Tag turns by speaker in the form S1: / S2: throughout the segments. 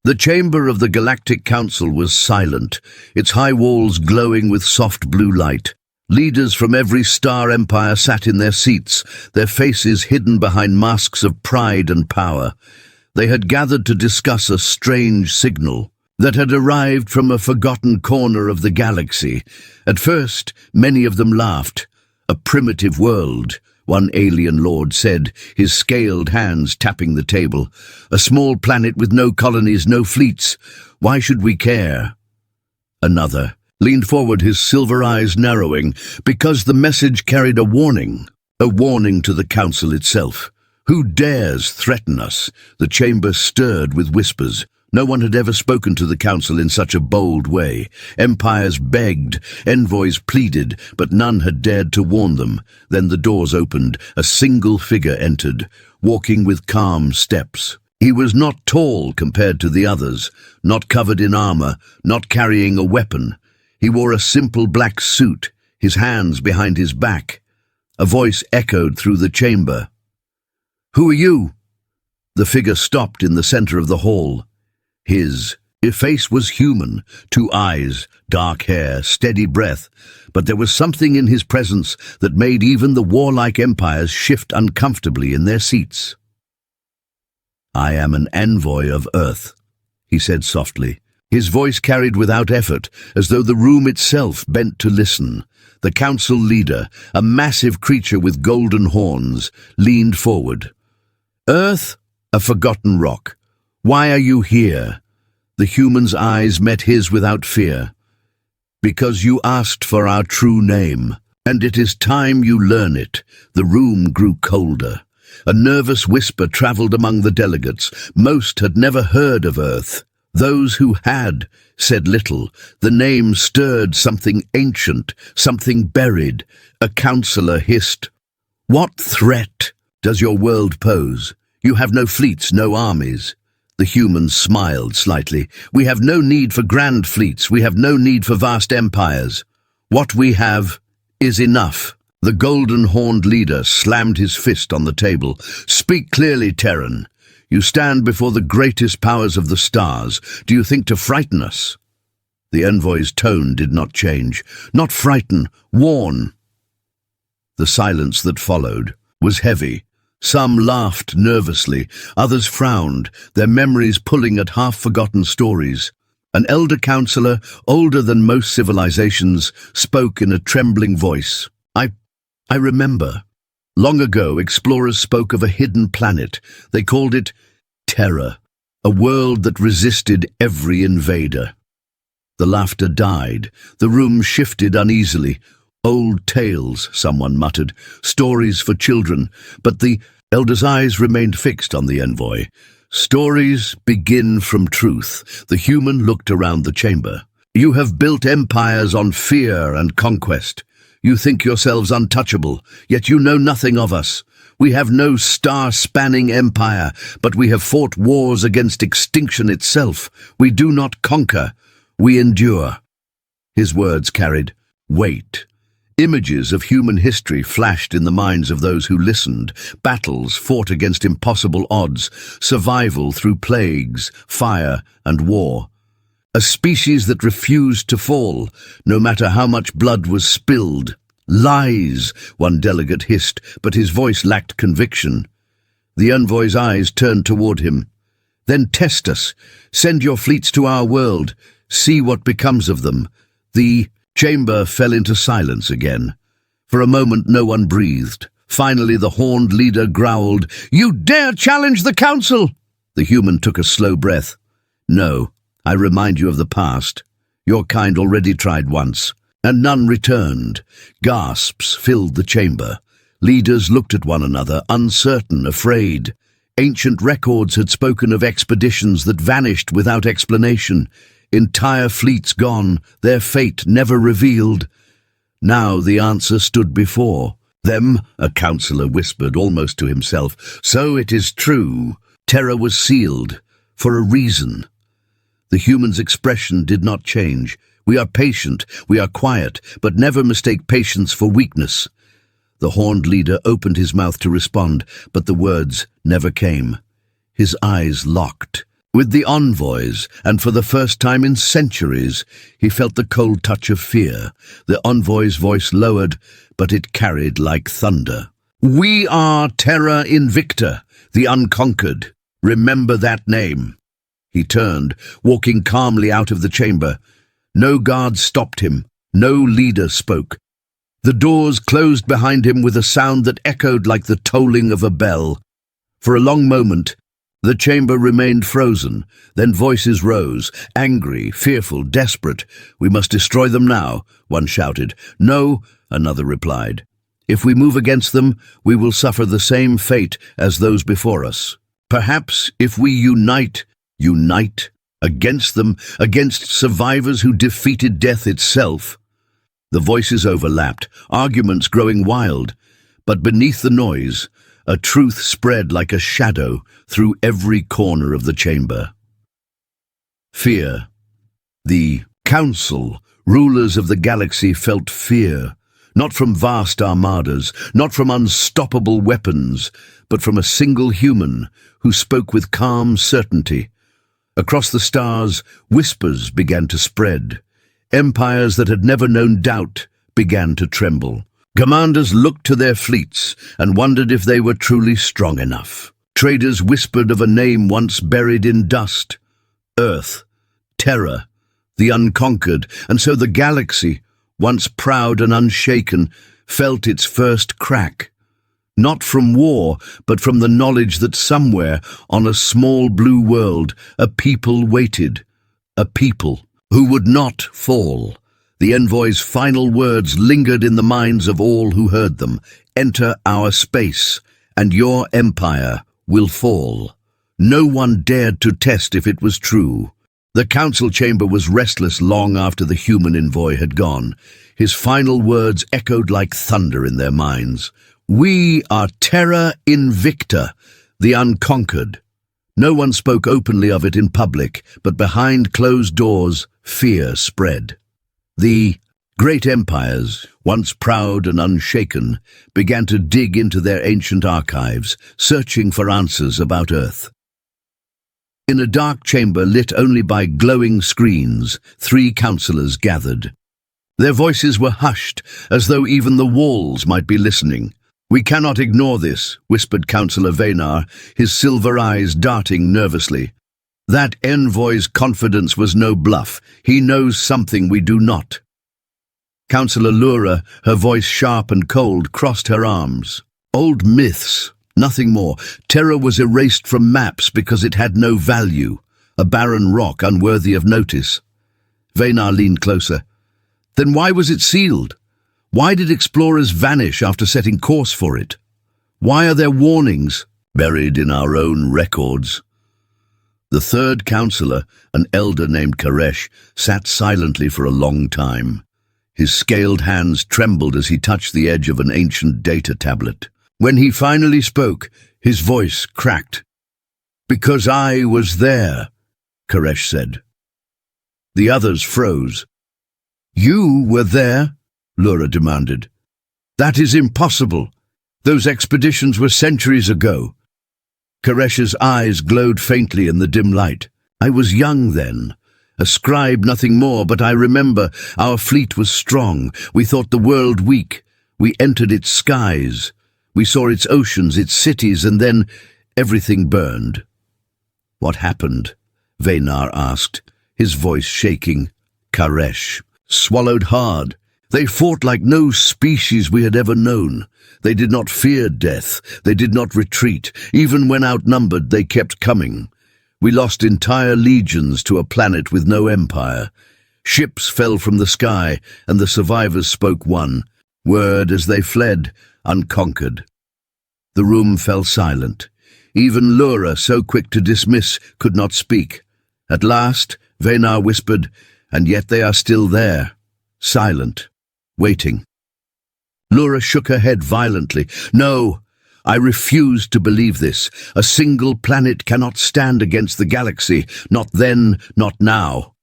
S1: The chamber of the Galactic Council was silent, its high walls glowing with soft blue light. Leaders from every star empire sat in their seats, their faces hidden behind masks of pride and power. They had gathered to discuss a strange signal that had arrived from a forgotten corner of the galaxy. At first, many of them laughed. "A primitive world," one alien lord said, his scaled hands tapping the table. "A small planet with no colonies, no fleets. Why should we care?" Another leaned forward, his silver eyes narrowing, because the message carried a warning to the council itself. "Who dares threaten us?" The chamber stirred with whispers. No one had ever spoken to the council in such a bold way. Empires begged, envoys pleaded, but none had dared to warn them. Then the doors opened. A single figure entered, walking with calm steps. He was not tall compared to the others, not covered in armor, not carrying a weapon. He wore a simple black suit, his hands behind his back. A voice echoed through the chamber. "Who are you?" The figure stopped in the center of the hall. His face was human, 2 eyes, dark hair, steady breath, but there was something in his presence that made even the warlike empires shift uncomfortably in their seats. "I am an envoy of Earth," he said softly. His voice carried without effort, as though the room itself bent to listen. The council leader, a massive creature with golden horns, leaned forward. "Earth, a forgotten rock. Why are you here?" The human's eyes met his without fear. "Because you asked for our true name, and it is time you learn it." The room grew colder. A nervous whisper traveled among the delegates. Most had never heard of Earth. Those who had said little. The name stirred something ancient, something buried. A counselor hissed, "What threat does your world pose? You have no fleets, no armies." The humans smiled slightly. "We have no need for grand fleets. We have no need for vast empires. What we have is enough." The golden-horned leader slammed his fist on the table. "Speak clearly, Terran. You stand before the greatest powers of the stars. Do you think to frighten us?" The envoy's tone did not change. "Not frighten, warn." The silence that followed was heavy. Some laughed nervously, others frowned, their memories pulling at half-forgotten stories. An elder counselor, older than most civilizations, spoke in a trembling voice. I remember. Long ago, explorers spoke of a hidden planet. They called it Terra, a world that resisted every invader." The laughter died. The room shifted uneasily. "Old tales," someone muttered, "stories for children." But the elder's eyes remained fixed on the envoy. "Stories begin from truth." The human looked around the chamber. "You have built empires on fear and conquest. You think yourselves untouchable, yet you know nothing of us. We have no star-spanning empire, but we have fought wars against extinction itself. We do not conquer, we endure." His words carried weight. Images of human history flashed in the minds of those who listened. Battles fought against impossible odds, survival through plagues, fire, and war. A species that refused to fall, no matter how much blood was spilled. "Lies," one delegate hissed, but his voice lacked conviction. The envoy's eyes turned toward him. "Then test us. Send your fleets to our world. See what becomes of them." The chamber fell into silence again. For a moment no one breathed. Finally the horned leader growled, "You dare challenge the council!" The human took a slow breath. "No. I remind you of the past. Your kind already tried once, and none returned." Gasps filled the chamber. Leaders looked at one another, uncertain, afraid. Ancient records had spoken of expeditions that vanished without explanation. Entire fleets gone, their fate never revealed. Now the answer stood before them. A counselor whispered almost to himself, "So it is true. Terra was sealed, for a reason." The human's expression did not change. "We are patient, we are quiet, but never mistake patience for weakness." The horned leader opened his mouth to respond, but the words never came. His eyes locked. With the envoys, and for the first time in centuries, he felt the cold touch of fear. The envoy's voice lowered, but it carried like thunder. "We are Terra Invicta, the unconquered. Remember that name." He turned, walking calmly out of the chamber. No guard stopped him. No leader spoke. The doors closed behind him with a sound that echoed like the tolling of a bell. For a long moment, the chamber remained frozen. Then voices rose, angry, fearful, desperate. "We must destroy them now," one shouted. "No," another replied. "If we move against them, we will suffer the same fate as those before us. Perhaps if we unite against them, against survivors who defeated death itself." The voices overlapped, arguments growing wild, but beneath the noise, a truth spread like a shadow through every corner of the chamber. Fear. The council, rulers of the galaxy, felt fear, not from vast armadas, not from unstoppable weapons, but from a single human who spoke with calm certainty. Across the stars, whispers began to spread. Empires that had never known doubt began to tremble. Commanders looked to their fleets and wondered if they were truly strong enough. Traders whispered of a name once buried in dust. Earth, Terra, the unconquered, and so the galaxy, once proud and unshaken, felt its first crack. Not from war, but from the knowledge that somewhere on a small blue world a people waited. A people who would not fall. The envoy's final words lingered in the minds of all who heard them. "Enter our space, and your empire will fall." No one dared to test if it was true. The council chamber was restless long after the human envoy had gone. His final words echoed like thunder in their minds. "We are Terra Invicta, the unconquered." No one spoke openly of it in public, but behind closed doors, fear spread. The great empires, once proud and unshaken, began to dig into their ancient archives, searching for answers about Earth. In a dark chamber lit only by glowing screens, 3 counselors gathered. Their voices were hushed, as though even the walls might be listening. "We cannot ignore this," whispered Councillor Venar, his silver eyes darting nervously. "That envoy's confidence was no bluff. He knows something we do not." Councillor Lura, her voice sharp and cold, crossed her arms. "Old myths, nothing more. Terra was erased from maps because it had no value, a barren rock unworthy of notice." Venar leaned closer. "Then why was it sealed? Why did explorers vanish after setting course for it? Why are there warnings buried in our own records?" The third counselor, an elder named Koresh, sat silently for a long time. His scaled hands trembled as he touched the edge of an ancient data tablet. When he finally spoke, his voice cracked. "Because I was there," Koresh said. The others froze. "You were there?" Lura demanded. "That is impossible. Those expeditions were centuries ago." Koresh's eyes glowed faintly in the dim light. "I was young then, a scribe, nothing more, but I remember our fleet was strong. We thought the world weak. We entered its skies. We saw its oceans, its cities, and then everything burned." "What happened?" Venar asked, his voice shaking. Koresh swallowed hard. "They fought like no species we had ever known. They did not fear death. They did not retreat. Even when outnumbered, they kept coming. We lost entire legions to a planet with no empire. Ships fell from the sky, and the survivors spoke one word as they fled, unconquered." The room fell silent. Even Lura, so quick to dismiss, could not speak. At last, Venar whispered, "And yet they are still there, silent, waiting." Lura shook her head violently. "No, I refuse to believe this. A single planet cannot stand against the galaxy. Not then, not now."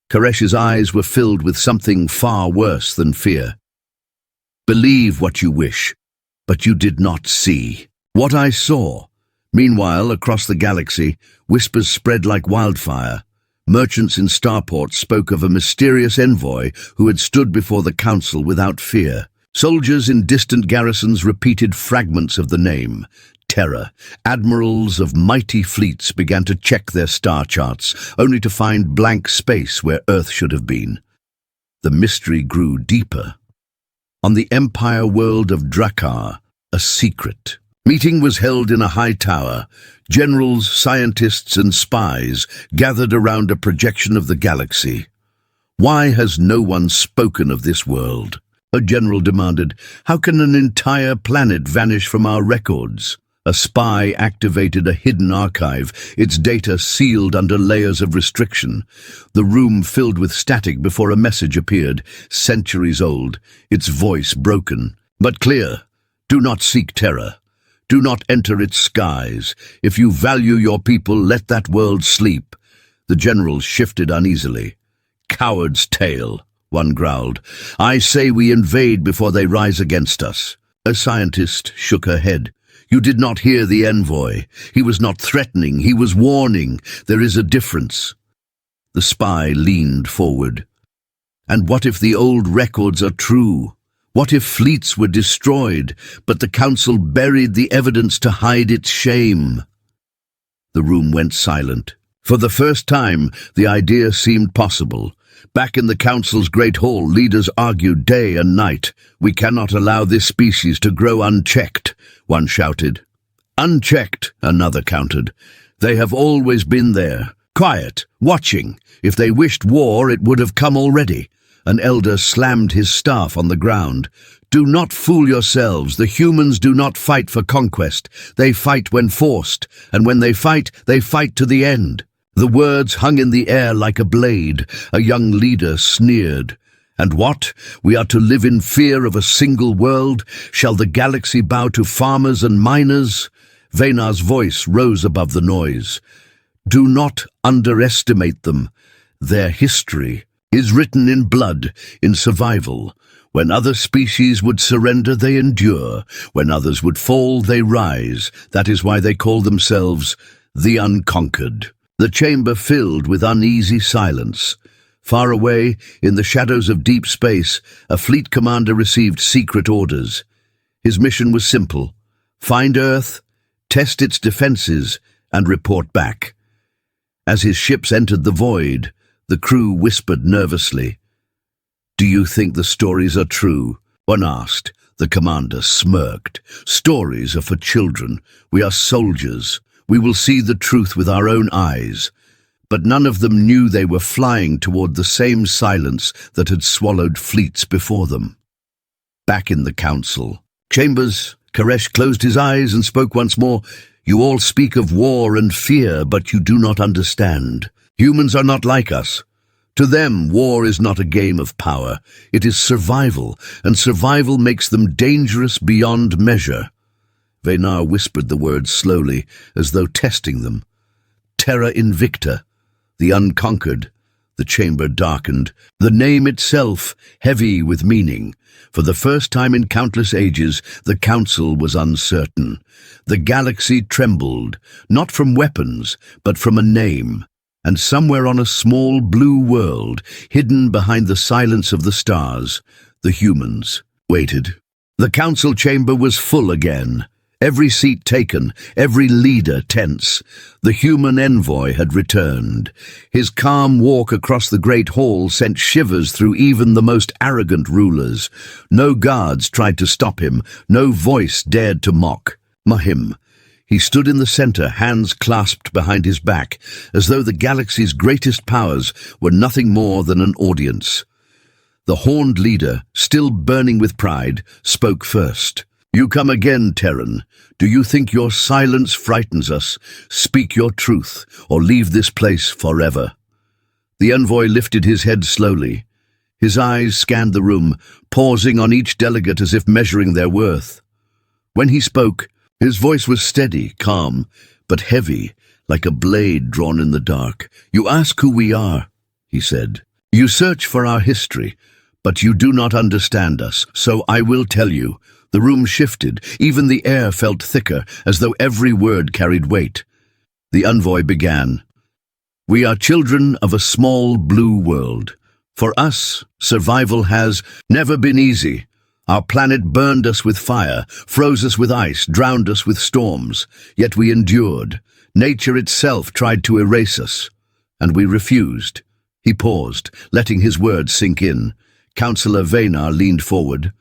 S1: Koresh's eyes were filled with something far worse than fear. "Believe what you wish, but you did not see. What I saw, Meanwhile, across the galaxy, whispers spread like wildfire. Merchants in starports spoke of a mysterious envoy who had stood before the council without fear. Soldiers in distant garrisons repeated fragments of the name. Terror. Admirals of mighty fleets began to check their star charts, only to find blank space where Earth should have been. The mystery grew deeper. On the Empire world of Drakkar, a secret meeting was held in a high tower. Generals, scientists, and spies gathered around a projection of the galaxy. "Why has no one spoken of this world?" a general demanded. "How can an entire planet vanish from our records?" A spy activated a hidden archive, its data sealed under layers of restriction. The room filled with static before a message appeared, centuries old, its voice broken, but clear. "Do not seek terror. Do not enter its skies. If you value your people, let that world sleep." The generals shifted uneasily. "Coward's tale," one growled. "I say we invade before they rise against us." A scientist shook her head. "You did not hear the envoy. He was not threatening, he was warning. There is a difference." The spy leaned forward. "And what if the old records are true? What if fleets were destroyed, but the council buried the evidence to hide its shame?" The room went silent. For the first time, the idea seemed possible. Back in the council's great hall, leaders argued day and night. "We cannot allow this species to grow unchecked," one shouted. "Unchecked," another countered. "They have always been there, quiet, watching. If they wished war, it would have come already." An elder slammed his staff on the ground. "Do not fool yourselves. The humans do not fight for conquest. They fight when forced, and when they fight to the end." The words hung in the air like a blade. A young leader sneered. "And what? We are to live in fear of a single world? Shall the galaxy bow to farmers and miners?" Venar's voice rose above the noise. "Do not underestimate them. Their history is written in blood, in survival. When other species would surrender, they endure. When others would fall, they rise. That is why they call themselves the Unconquered." The chamber filled with uneasy silence. Far away, in the shadows of deep space, a fleet commander received secret orders. His mission was simple: find Earth, test its defenses, and report back. As his ships entered the void, the crew whispered nervously. "Do you think the stories are true?" one asked. The commander smirked. "Stories are for children. We are soldiers. We will see the truth with our own eyes." But none of them knew they were flying toward the same silence that had swallowed fleets before them. Back in the council chambers, Koresh closed his eyes and spoke once more. "You all speak of war and fear, but you do not understand. Humans are not like us. To them, war is not a game of power. It is survival, and survival makes them dangerous beyond measure." Venar whispered the words slowly, as though testing them. "Terra Invicta, the Unconquered." The chamber darkened, the name itself heavy with meaning. For the first time in countless ages, the council was uncertain. The galaxy trembled, not from weapons, but from a name. And somewhere on a small blue world, hidden behind the silence of the stars, the humans waited. The council chamber was full again. Every seat taken, every leader tense. The human envoy had returned. His calm walk across the great hall sent shivers through even the most arrogant rulers. No guards tried to stop him, no voice dared to mock. Mahim. He stood in the center, hands clasped behind his back, as though the galaxy's greatest powers were nothing more than an audience. The horned leader, still burning with pride, spoke first. "You come again, Terran. Do you think your silence frightens us? Speak your truth, or leave this place forever." The envoy lifted his head slowly. His eyes scanned the room, pausing on each delegate as if measuring their worth. When he spoke, his voice was steady, calm, but heavy, like a blade drawn in the dark. "You ask who we are," he said. "You search for our history, but you do not understand us, so I will tell you. The room shifted. Even the air felt thicker, as though every word carried weight. The envoy began. We are children of a small blue world. For us, survival has never been easy. Our planet burned us with fire, froze us with ice, drowned us with storms. Yet we endured. Nature itself tried to erase us, and we refused. He paused, letting his words sink in. Councillor Vaynar leaned forward.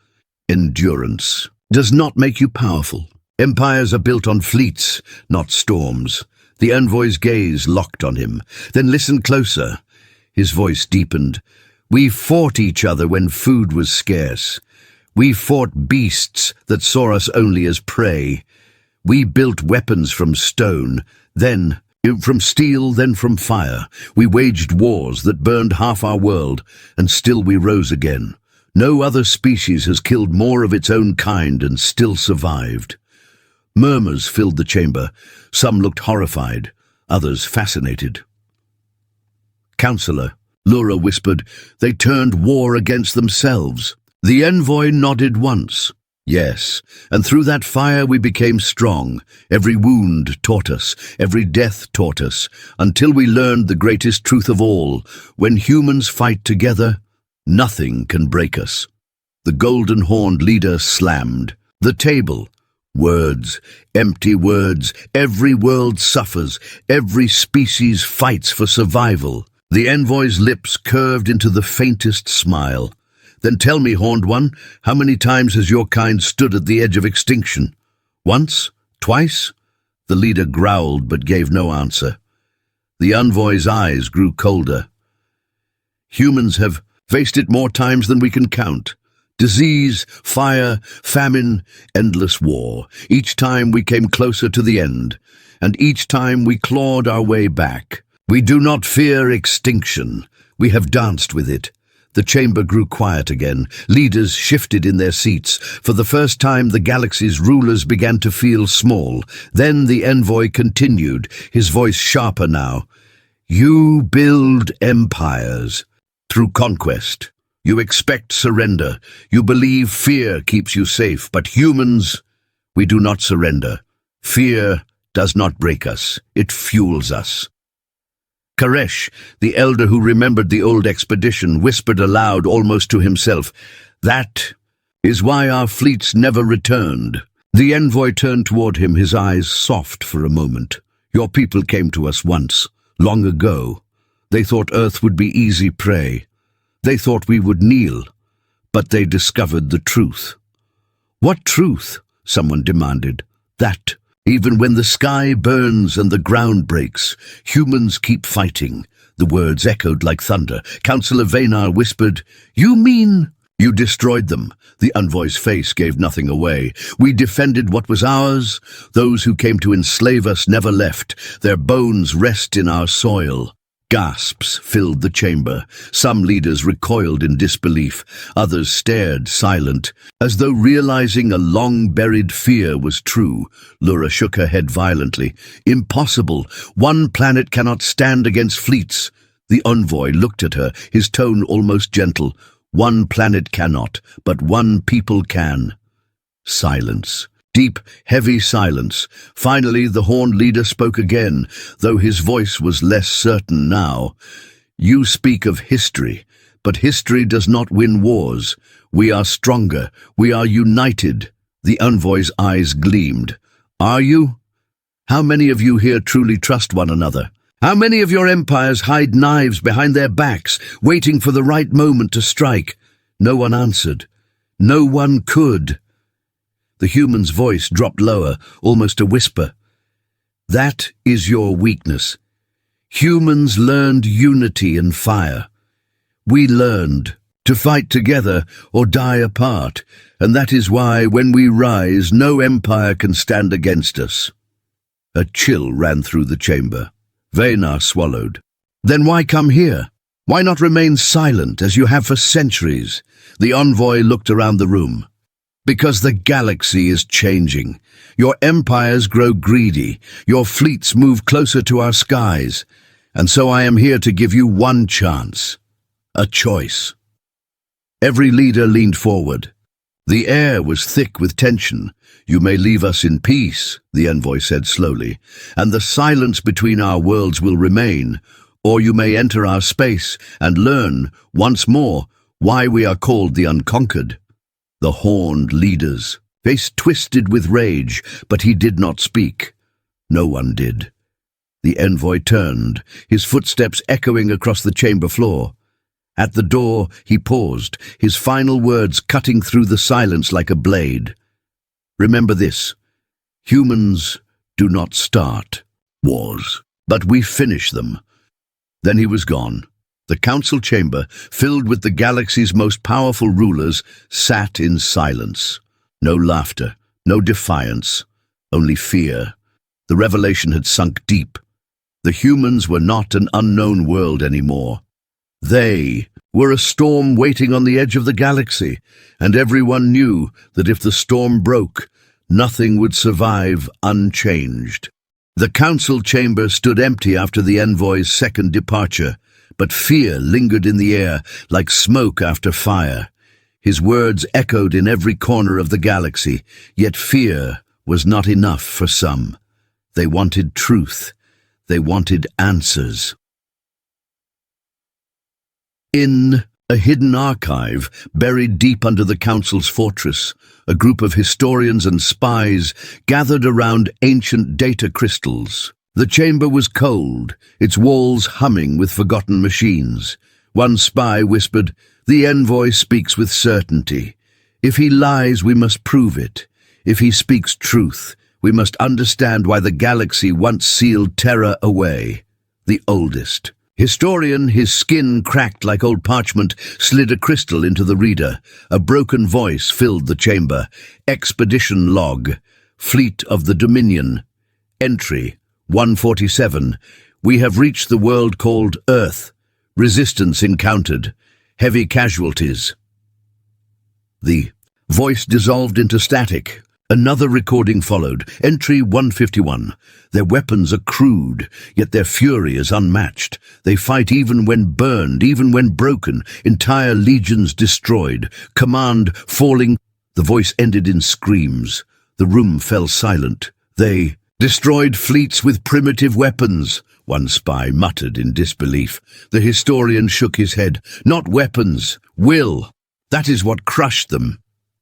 S1: Endurance does not make you powerful. Empires are built on fleets, not storms. The envoy's gaze locked on him. Then listen closer. His voice deepened. We fought each other when food was scarce. We fought beasts that saw us only as prey. We built weapons from stone, then from steel, then from fire. We waged wars that burned half our world, and still we rose again. No other species has killed more of its own kind and still survived. Murmurs filled the chamber. Some looked horrified, others fascinated. Counselor, Lura whispered, they turned war against themselves. The envoy nodded once. Yes, and through that fire we became strong. Every wound taught us, every death taught us, until we learned the greatest truth of all. When humans fight together, nothing can break us. The golden-horned leader slammed. The table. Words, empty words. Every world suffers. Every species fights for survival. The envoy's lips curved into the faintest smile. Then tell me, Horned One, how many times has your kind stood at the edge of extinction? Once? Twice? The leader growled but gave no answer. The envoy's eyes grew colder. Humans have faced it more times than we can count. Disease, fire, famine, endless war. Each time we came closer to the end, and each time we clawed our way back. We do not fear extinction. We have danced with it. The chamber grew quiet again. Leaders shifted in their seats. For the first time, the galaxy's rulers began to feel small. Then the envoy continued, his voice sharper now. You build empires through conquest. You expect surrender. You believe fear keeps you safe. But humans, we do not surrender. Fear does not break us. It fuels us. Koresh, the elder who remembered the old expedition, whispered aloud almost to himself, That is why our fleets never returned. The envoy turned toward him, his eyes soft for a moment. Your people came to us once, long ago. They thought Earth would be easy prey. They thought we would kneel, but they discovered the truth. What truth? Someone demanded. That even when the sky burns and the ground breaks, humans keep fighting. The words echoed like thunder. Councillor Vaynar whispered, You mean you destroyed them? The envoy's face gave nothing away. We defended what was ours. Those who came to enslave us never left. Their bones rest in our soil. Gasps filled the chamber. Some leaders recoiled in disbelief. Others stared, silent, as though realizing a long-buried fear was true. Lura shook her head violently. Impossible. One planet cannot stand against fleets. The envoy looked at her, his tone almost gentle. One planet cannot, but one people can. Silence. Deep, heavy silence. Finally, the horned leader spoke again, though his voice was less certain now. You speak of history, but history does not win wars. We are stronger. We are united. The envoy's eyes gleamed. Are you? How many of you here truly trust one another? How many of your empires hide knives behind their backs, waiting for the right moment to strike? No one answered. No one could. The human's voice dropped lower, almost a whisper. That is your weakness. Humans learned unity and fire. We learned to fight together or die apart, and that is why, when we rise, no empire can stand against us. A chill ran through the chamber. Vaynar swallowed. Then why come here? Why not remain silent, as you have for centuries? The envoy looked around the room. Because the galaxy is changing. Your empires grow greedy. Your fleets move closer to our skies. And so I am here to give you one chance. A choice. Every leader leaned forward. The air was thick with tension. "You may leave us in peace," the envoy said slowly, "and the silence between our worlds will remain, or you may enter our space and learn, once more, why we are called the Unconquered." The horned leader's face twisted with rage, but he did not speak. No one did. The envoy turned, his footsteps echoing across the chamber floor. At the door, he paused, his final words cutting through the silence like a blade. "Remember this. Humans do not start wars, but we finish them." Then he was gone. The council chamber, filled with the galaxy's most powerful rulers, sat in silence. No laughter, no defiance, only fear. The revelation had sunk deep. The humans were not an unknown world anymore. They were a storm waiting on the edge of the galaxy, and everyone knew that if the storm broke, nothing would survive unchanged. The council chamber stood empty after the envoy's second departure, but fear lingered in the air like smoke after fire. His words echoed in every corner of the galaxy, yet fear was not enough for some. They wanted truth. They wanted answers. In a hidden archive, buried deep under the council's fortress, a group of historians and spies gathered around ancient data crystals. The chamber was cold, its walls humming with forgotten machines. One spy whispered, "The envoy speaks with certainty. If he lies, we must prove it. If he speaks truth, we must understand why the galaxy once sealed Terra away." The oldest historian, his skin cracked like old parchment, slid a crystal into the reader. A broken voice filled the chamber. Expedition log. Fleet of the Dominion. Entry 147. We have reached the world called Earth. Resistance encountered. Heavy casualties. The voice dissolved into static. Another recording followed. Entry 151. Their weapons are crude, yet their fury is unmatched. They fight even when burned, even when broken. Entire legions destroyed. Command falling. The voice ended in screams. The room fell silent. They destroyed fleets with primitive weapons, one spy muttered in disbelief. The historian shook his head. Not weapons, will. That is what crushed them.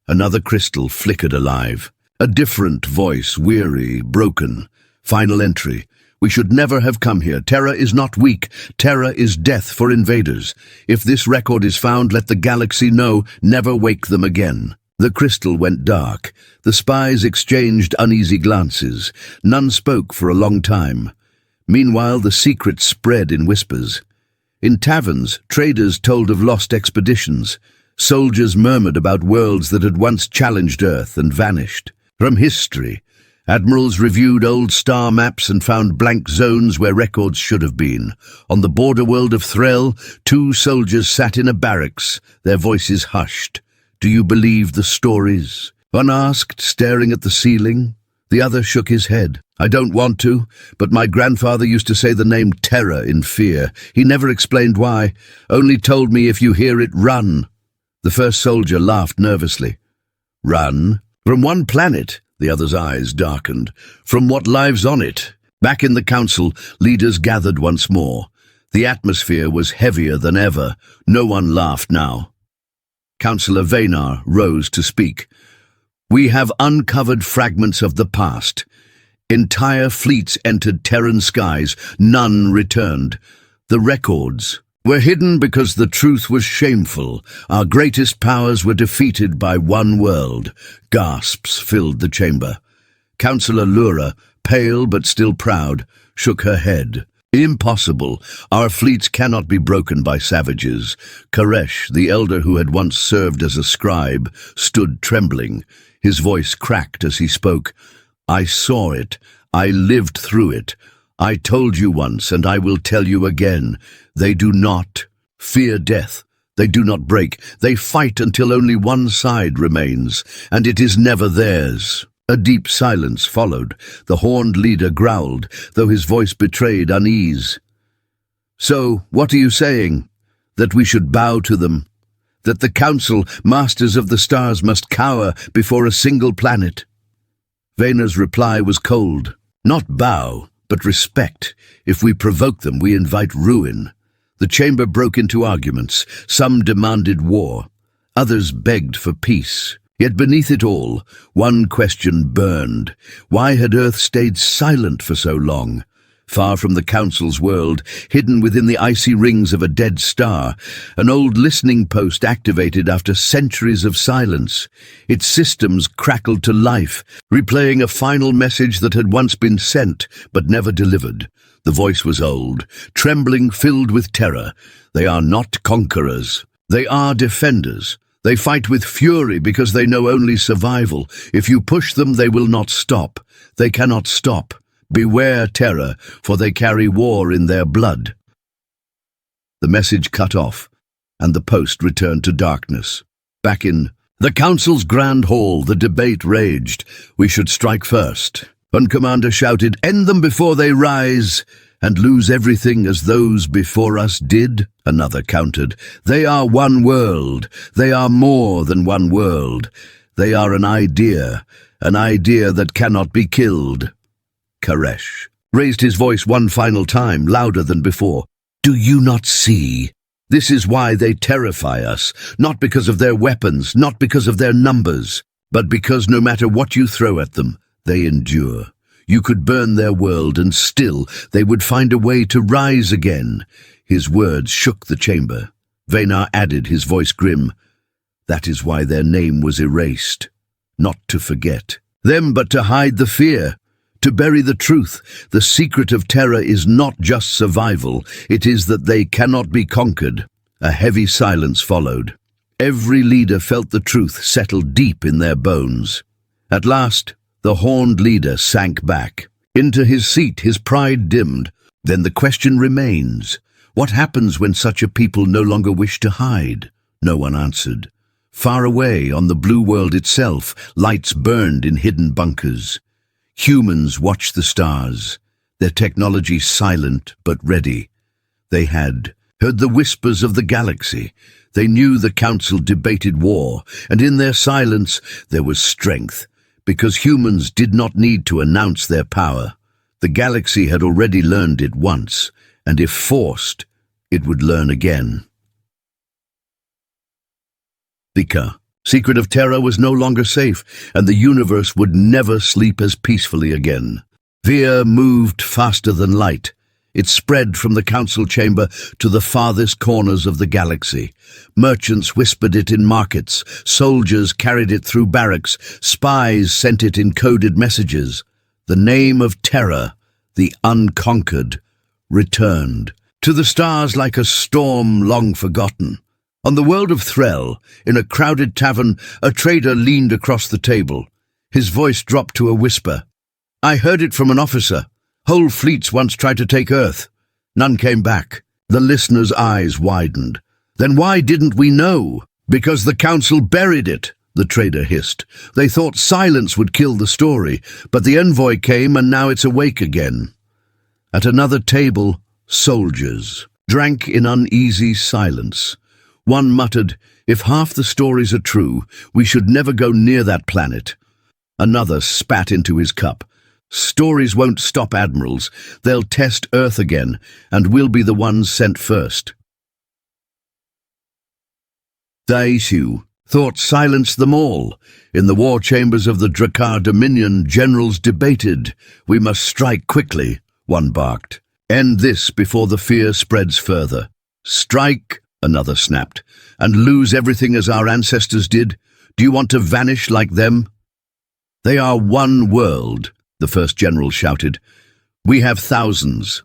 S1: Another crystal flickered alive. A different voice, weary, broken. Final entry. We should never have come here. Terra is not weak. Terra is death for invaders. If this record is found, let the galaxy know. Never wake them again. The crystal went dark. The spies exchanged uneasy glances. None spoke for a long time. Meanwhile, the secret spread in whispers. In taverns, traders told of lost expeditions. Soldiers murmured about worlds that had once challenged Earth and vanished. From history, admirals reviewed old star maps and found blank zones where records should have been. On the border world of Threll, 2 soldiers sat in a barracks, their voices hushed. "Do you believe the stories?" one asked, staring at the ceiling. The other shook his head. "I don't want to, but my grandfather used to say the name Terra in fear. He never explained why, only told me if you hear it, run." The first soldier laughed nervously. "Run? From one planet?" The other's eyes darkened. "From what lives on it?" Back in the council, leaders gathered once more. The atmosphere was heavier than ever. No one laughed now. Councillor Vaynar rose to speak. "We have uncovered fragments of the past. Entire fleets entered Terran skies. None returned. The records were hidden because the truth was shameful. Our greatest powers were defeated by one world." Gasps filled the chamber. Councillor Lura, pale but still proud, shook her head. "Impossible. Our fleets cannot be broken by savages." Koresh, the elder who had once served as a scribe, stood trembling. His voice cracked as he spoke. "I saw it. I lived through it. I told you once, and I will tell you again. They do not fear death. They do not break. They fight until only one side remains, and it is never theirs." A deep silence followed. The horned leader growled, though his voice betrayed unease. "So, what are you saying? That we should bow to them?" that the Council, masters of the stars, must cower before a single planet. Vena's reply was cold. Not bow, but respect. If we provoke them, we invite ruin. The chamber broke into arguments. Some demanded war. Others begged for peace. Yet beneath it all, one question burned. Why had Earth stayed silent for so long? Far from the Council's world, hidden within the icy rings of a dead star, an old listening post activated after centuries of silence. Its systems crackled to life, replaying a final message that had once been sent, but never delivered. The voice was old, trembling, filled with terror. They are not conquerors. They are defenders. They fight with fury because they know only survival. If you push them, they will not stop. They cannot stop. Beware terror, for they carry war in their blood. The message cut off, and the post returned to darkness. Back in the Council's grand hall, the debate raged. We should strike first. One commander shouted, "End them before they rise, and lose everything as those before us did." Another countered, "They are one world. They are more than one world. They are an idea that cannot be killed." Koresh raised his voice one final time, louder than before. "Do you not see? This is why they terrify us, not because of their weapons, not because of their numbers, but because no matter what you throw at them, they endure. You could burn their world and still they would find a way to rise again." His words shook the chamber. Vena added, his voice grim, "That is why their name was erased. Not to forget them, but to hide the fear. To bury the truth. The secret of terror is not just survival, it is that they cannot be conquered." A heavy silence followed. Every leader felt the truth settle deep in their bones. At last, the horned leader sank back. Into his seat, his pride dimmed. Then the question remains, what happens when such a people no longer wish to hide? No one answered. Far away, on the blue world itself, lights burned in hidden bunkers. Humans watched the stars, their technology silent but ready. They had heard the whispers of the galaxy. They knew the Council debated war, and in their silence there was strength, because humans did not need to announce their power. The galaxy had already learned it once, and if forced, it would learn again. The secret of terror was no longer safe, and the universe would never sleep as peacefully again. Fear moved faster than light. It spread from the Council chamber to the farthest corners of the galaxy. Merchants whispered it in markets, soldiers carried it through barracks, spies sent it in coded messages. The name of terror, the unconquered, returned to the stars like a storm long forgotten. On the world of Threll, in a crowded tavern, a trader leaned across the table. His voice dropped to a whisper. "I heard it from an officer. Whole fleets once tried to take Earth. None came back." The listener's eyes widened. "Then why didn't we know?" "Because the Council buried it," the trader hissed. "They thought silence would kill the story, but the envoy came and now it's awake again." At another table, soldiers drank in uneasy silence. One muttered, "If half the stories are true, we should never go near that planet." Another spat into his cup. "Stories won't stop admirals. They'll test Earth again, and we'll be the ones sent first." Daishu thought silenced them all. In the war chambers of the Drakkar Dominion, generals debated. "We must strike quickly," one barked. "End this before the fear spreads further." "Strike," another snapped, "and lose everything as our ancestors did? Do you want to vanish like them?" "They are one world," the first general shouted. "We have thousands."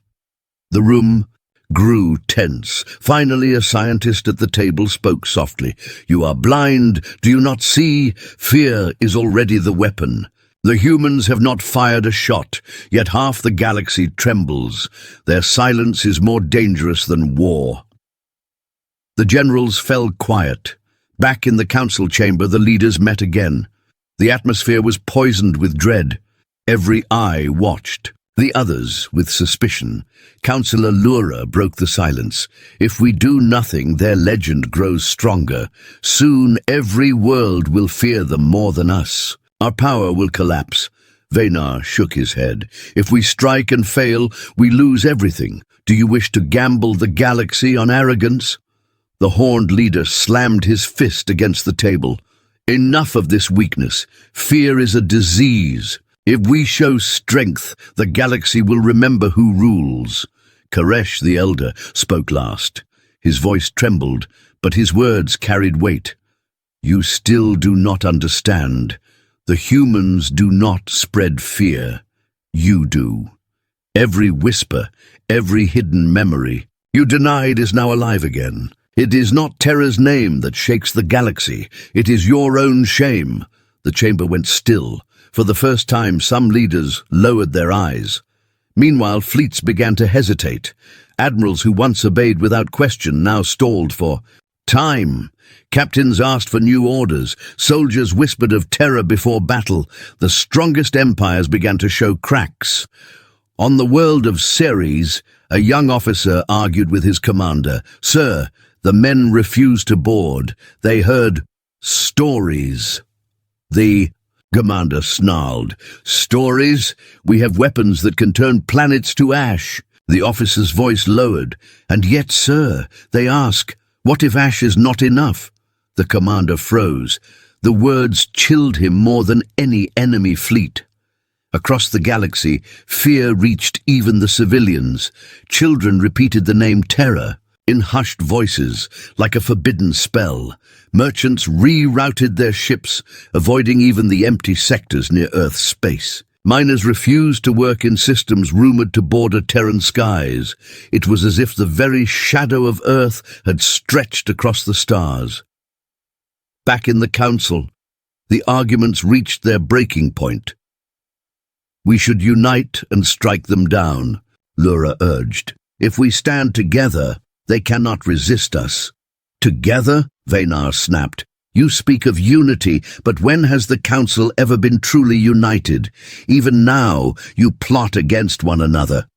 S1: The room grew tense. Finally, a scientist at the table spoke softly. "You are blind. Do you not see? Fear is already the weapon. The humans have not fired a shot, yet half the galaxy trembles. Their silence is more dangerous than war." The generals fell quiet. Back in the council chamber, the leaders met again. The atmosphere was poisoned with dread. Every eye watched. The others, with suspicion. Councillor Lura broke the silence. If we do nothing, their legend grows stronger. Soon every world will fear them more than us. Our power will collapse. Venar shook his head. If we strike and fail, we lose everything. Do you wish to gamble the galaxy on arrogance? The horned leader slammed his fist against the table. Enough of this weakness. Fear is a disease. If we show strength, the galaxy will remember who rules. Koresh the Elder spoke last. His voice trembled, but his words carried weight. You still do not understand. The humans do not spread fear. You do. Every whisper, every hidden memory you denied is now alive again. It is not Terra's name that shakes the galaxy. It is your own shame. The chamber went still. For the first time, some leaders lowered their eyes. Meanwhile, fleets began to hesitate. Admirals who once obeyed without question now stalled for time. Captains asked for new orders. Soldiers whispered of terror before battle. The strongest empires began to show cracks. On the world of Ceres, a young officer argued with his commander. Sir, the men refused to board. They heard stories. The commander snarled. Stories? We have weapons that can turn planets to ash. The officer's voice lowered. And yet, sir, they ask, what if ash is not enough? The commander froze. The words chilled him more than any enemy fleet. Across the galaxy, fear reached even the civilians. Children repeated the name Terra in hushed voices, like a forbidden spell. Merchants rerouted their ships, avoiding even the empty sectors near Earth's space. Miners refused to work in systems rumored to border Terran skies. It was as if the very shadow of Earth had stretched across the stars. Back in the council, the arguments reached their breaking point. We should unite and strike them down, Lura urged. If we stand together, they cannot resist us. Together? Venar snapped. You speak of unity, but when has the council ever been truly united? Even now, you plot against one another.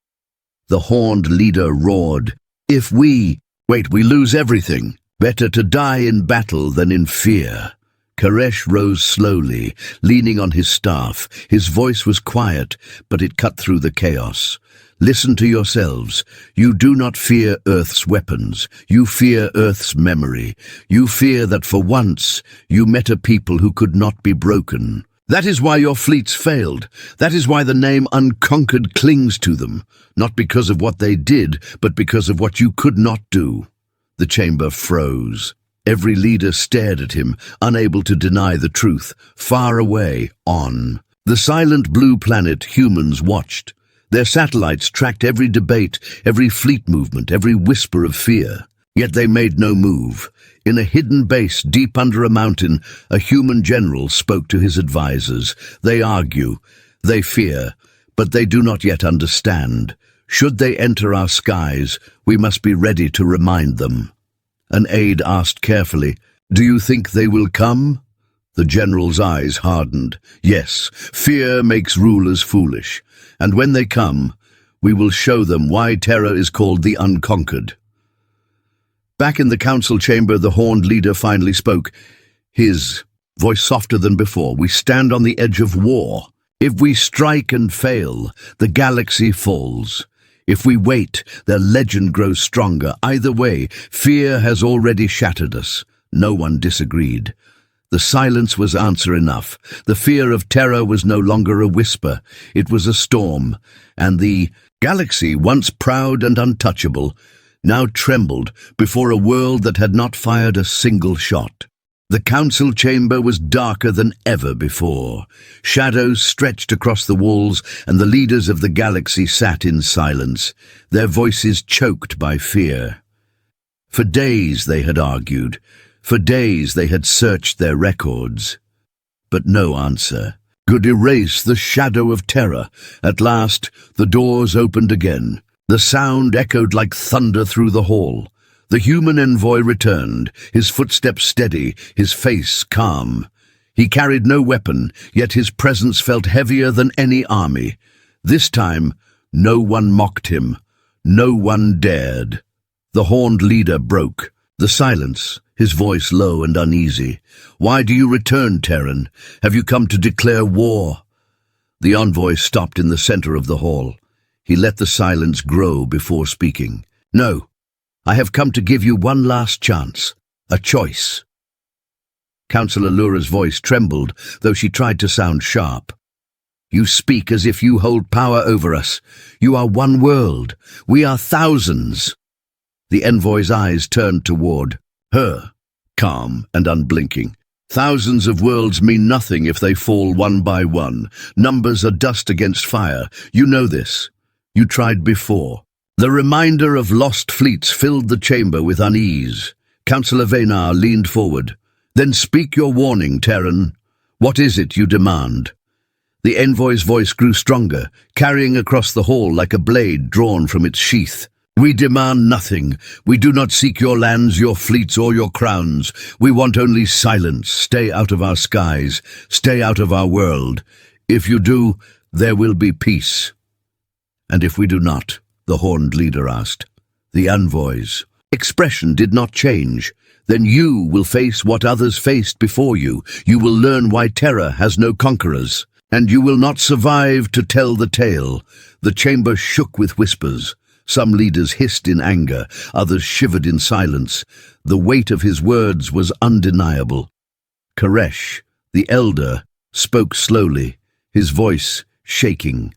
S1: The horned leader roared. If we lose everything. Better to die in battle than in fear. Koresh rose slowly, leaning on his staff. His voice was quiet, but it cut through the chaos. Listen to yourselves. You do not fear Earth's weapons. You fear Earth's memory. You fear that for once you met a people who could not be broken. That is why your fleets failed. That is why the name Unconquered clings to them. Not because of what they did, but because of what you could not do. The chamber froze. Every leader stared at him, unable to deny the truth. Far away, on the silent blue planet, humans watched. Their satellites tracked every debate, every fleet movement, every whisper of fear. Yet they made no move. In a hidden base deep under a mountain, a human general spoke to his advisors. They argue, they fear, but they do not yet understand. Should they enter our skies, we must be ready to remind them. An aide asked carefully, do you think they will come? The general's eyes hardened. Yes, fear makes rulers foolish. And when they come, we will show them why Terra is called the Unconquered. Back in the council chamber, the horned leader finally spoke. His voice softer than before. We stand on the edge of war. If we strike and fail, the galaxy falls. If we wait, their legend grows stronger. Either way, fear has already shattered us. No one disagreed. The silence was answer enough. The fear of terror was no longer a whisper. It was a storm, and the galaxy, once proud and untouchable, now trembled before a world that had not fired a single shot. The council chamber was darker than ever before. Shadows stretched across the walls, and the leaders of the galaxy sat in silence, their voices choked by fear. For days they had argued. For days they had searched their records. But no answer could erase the shadow of terror. At last, the doors opened again. The sound echoed like thunder through the hall. The human envoy returned, his footsteps steady, his face calm. He carried no weapon, yet his presence felt heavier than any army. This time, No one mocked him. No one dared. The horned leader broke. The silence, his voice low and uneasy. "Why do you return, Terran? Have you come to declare war?" The envoy stopped in the center of the hall. He let the silence grow before speaking. "No, I have come to give you one last chance, a choice." Councillor Lura's voice trembled, though she tried to sound sharp. "You speak as if you hold power over us. You are one world. We are thousands." The envoy's eyes turned toward her, calm and unblinking. "Thousands of worlds mean nothing if they fall one by one. Numbers are dust against fire. You know this. You tried before." The reminder of lost fleets filled the chamber with unease. Councillor Venar leaned forward. "Then speak your warning, Terran. What is it you demand?" The envoy's voice grew stronger, carrying across the hall like a blade drawn from its sheath. "We demand nothing. We do not seek your lands, your fleets, or your crowns. We want only silence. Stay out of our skies. Stay out of our world. If you do, there will be peace." "And if we do not?" the horned leader asked. The envoy's expression did not change. "Then you will face what others faced before you. You will learn why terror has no conquerors. And you will not survive to tell the tale." The chamber shook with whispers. Some leaders hissed in anger, others shivered in silence. The weight of his words was undeniable. Koresh, the elder, spoke slowly, his voice shaking.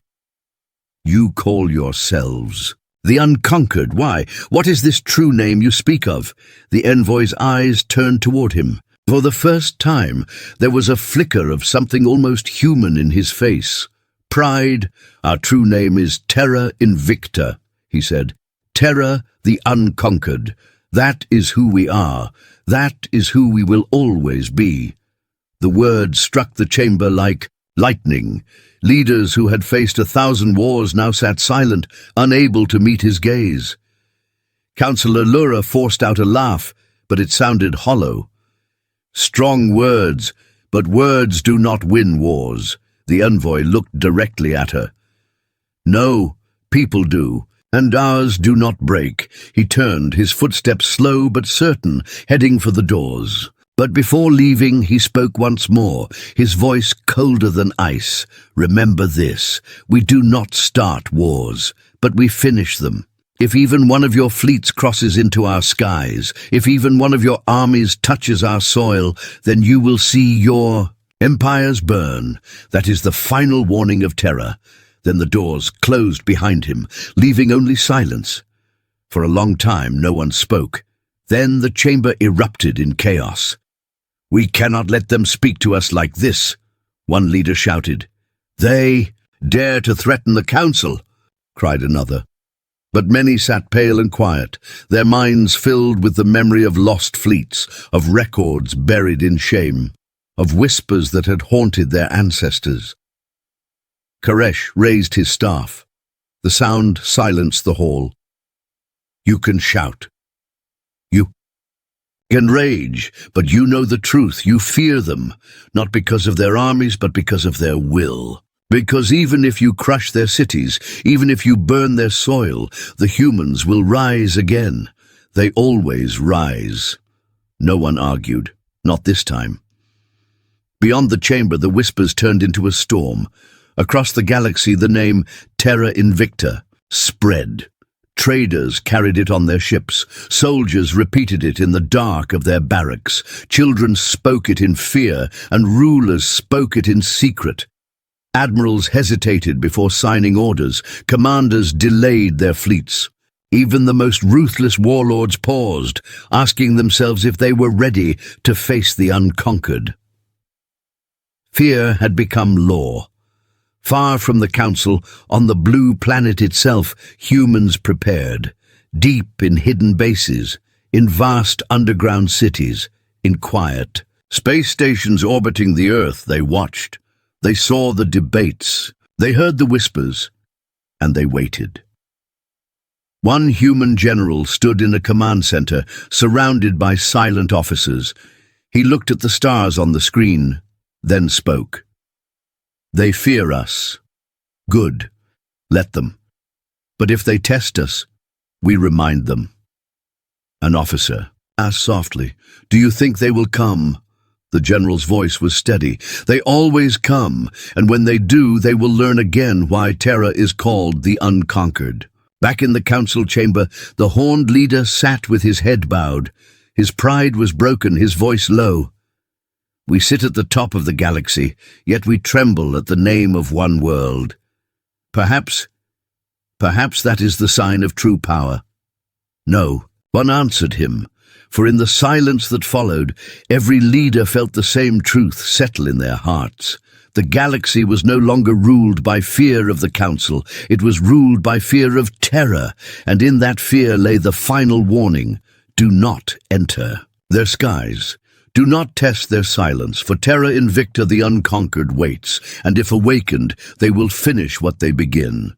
S1: "You call yourselves the Unconquered. Why? What is this true name you speak of?" The envoy's eyes turned toward him. For the first time, there was a flicker of something almost human in his face. "Pride. Our true name is Terra Invicta," he said. "Terra the Unconquered. That is who we are. That is who we will always be." The words struck the chamber like lightning. Leaders who had faced 1,000 wars now sat silent, unable to meet his gaze. Councillor Lura forced out a laugh, but it sounded hollow. "Strong words, but words do not win wars." The envoy looked directly at her. "No, people do, and ours do not break." He turned, his footsteps slow but certain, heading for the doors. But before leaving, he spoke once more, his voice colder than ice. "Remember this, we do not start wars, but we finish them. If even one of your fleets crosses into our skies, if even one of your armies touches our soil, then you will see your empires burn. That is the final warning of terror." Then the doors closed behind him, leaving only silence. For a long time, no one spoke. Then the chamber erupted in chaos. "We cannot let them speak to us like this," one leader shouted. "They dare to threaten the council," cried another. But many sat pale and quiet, their minds filled with the memory of lost fleets, of records buried in shame, of whispers that had haunted their ancestors. Koresh raised his staff. The sound silenced the hall. "You can shout. You can rage, but you know the truth. You fear them, not because of their armies, but because of their will. Because even if you crush their cities, even if you burn their soil, the humans will rise again. They always rise." No one argued, not this time. Beyond the chamber, the whispers turned into a storm. Across the galaxy, the name Terra Invicta spread. Traders carried it on their ships. Soldiers repeated it in the dark of their barracks. Children spoke it in fear, and rulers spoke it in secret. Admirals hesitated before signing orders. Commanders delayed their fleets. Even the most ruthless warlords paused, asking themselves if they were ready to face the unconquered. Fear had become law. Far from the council, on the blue planet itself, humans prepared, deep in hidden bases, in vast underground cities, in quiet space stations orbiting the Earth. They watched. They saw the debates. They heard the whispers, and they waited. One human general stood in a command center, surrounded by silent officers. He looked at the stars on the screen, then spoke. "They fear us. Good. Let them. But if they test us, we remind them. An officer asked softly, "Do you think they will come?" The general's voice was steady. "They always come, and when they do, they will learn again why Terra is called the Unconquered." Back in the council chamber, the horned leader sat with his head bowed. His pride was broken, his voice low. "We sit at the top of the galaxy, yet we tremble at the name of one world. Perhaps that is the sign of true power." "No," one answered him, for in the silence that followed, every leader felt the same truth settle in their hearts. The galaxy was no longer ruled by fear of the council, it was ruled by fear of terror, and in that fear lay the final warning: do not enter their skies. Do not test their silence, for Terra Invicta the Unconquered waits, and if awakened, they will finish what they begin.